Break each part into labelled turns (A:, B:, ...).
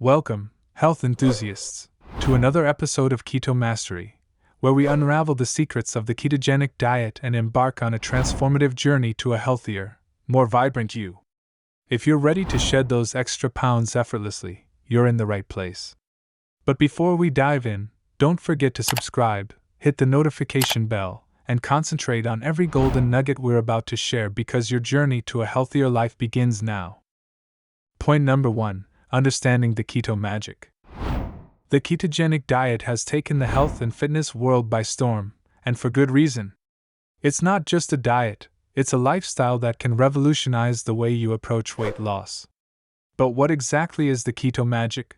A: Welcome, health enthusiasts, to another episode of Keto Mastery, where we unravel the secrets of the ketogenic diet and embark on a transformative journey to a healthier, more vibrant you. If you're ready to shed those extra pounds effortlessly, you're in the right place. But before we dive in, don't forget to subscribe, hit the notification bell, and concentrate on every golden nugget we're about to share because your journey to a healthier life begins now. Point number 1. Understanding the keto magic. The ketogenic diet has taken the health and fitness world by storm, and for good reason. It's not just a diet, it's a lifestyle that can revolutionize the way you approach weight loss. But what exactly is the keto magic?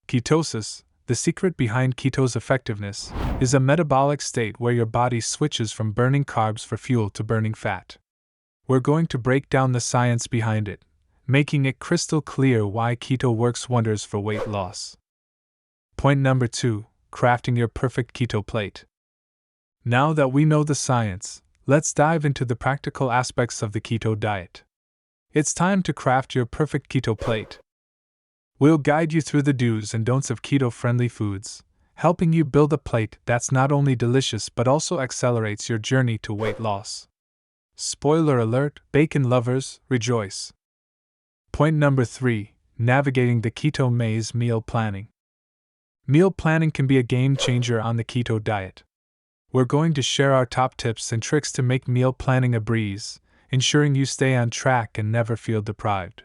A: Ketosis, the secret behind keto's effectiveness, is a metabolic state where your body switches from burning carbs for fuel to burning fat. We're going to break down the science behind it, making it crystal clear why keto works wonders for weight loss. Point number 2. Crafting your perfect keto plate. Now that we know the science, let's dive into the practical aspects of the keto diet. It's time to craft your perfect keto plate. We'll guide you through the do's and don'ts of keto-friendly foods, helping you build a plate that's not only delicious but also accelerates your journey to weight loss. Spoiler alert, bacon lovers, rejoice! Point number 3. Navigating the keto maze. Meal planning. Meal planning can be a game changer on the keto diet. We're going to share our top tips and tricks to make meal planning a breeze, ensuring you stay on track and never feel deprived.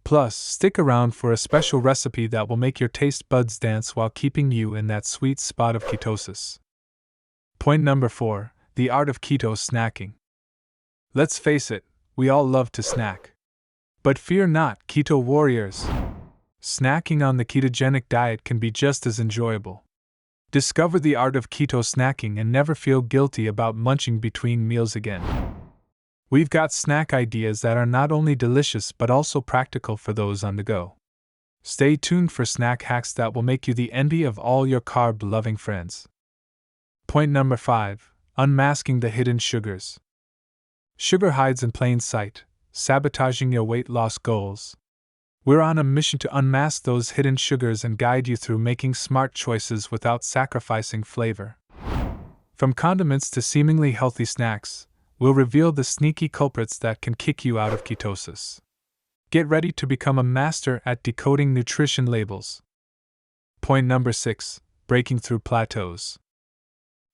A: Plus, stick around for a special recipe that will make your taste buds dance while keeping you in that sweet spot of ketosis. Point number 4. The Art of Keto Snacking. Let's face it, we all love to snack. But fear not, keto warriors. Snacking on the ketogenic diet can be just as enjoyable. Discover the art of keto snacking and never feel guilty about munching between meals again. We've got snack ideas that are not only delicious but also practical for those on the go. Stay tuned for snack hacks that will make you the envy of all your carb-loving friends. Point number 5. Unmasking the hidden sugars. Sugar hides in plain sight, sabotaging your weight loss goals. We're on a mission to unmask those hidden sugars and guide you through making smart choices without sacrificing flavor. From condiments to seemingly healthy snacks, we'll reveal the sneaky culprits that can kick you out of ketosis. Get ready to become a master at decoding nutrition labels. Point number 6. Breaking through plateaus.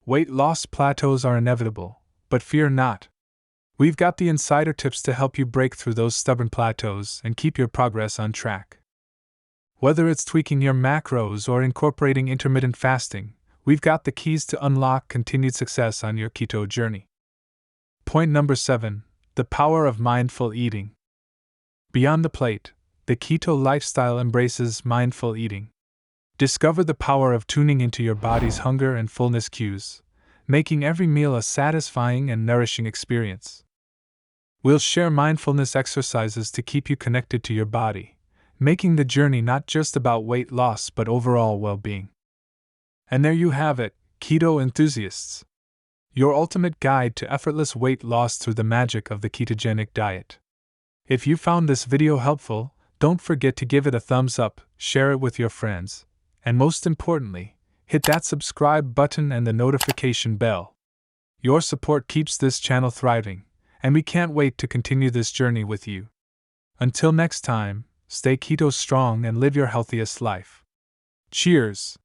A: Weight loss plateaus are inevitable, but fear not. We've got the insider tips to help you break through those stubborn plateaus and keep your progress on track. Whether it's tweaking your macros or incorporating intermittent fasting, we've got the keys to unlock continued success on your keto journey. Point number 7. The power of mindful eating. Beyond the plate, the keto lifestyle embraces mindful eating. Discover the power of tuning into your body's hunger and fullness cues, making every meal a satisfying and nourishing experience. We'll share mindfulness exercises to keep you connected to your body, making the journey not just about weight loss but overall well-being. And there you have it, keto enthusiasts. Your ultimate guide to effortless weight loss through the magic of the ketogenic diet. If you found this video helpful, don't forget to give it a thumbs up, share it with your friends, and most importantly, hit that subscribe button and the notification bell. Your support keeps this channel thriving, and we can't wait to continue this journey with you. Until next time, stay keto strong and live your healthiest life. Cheers!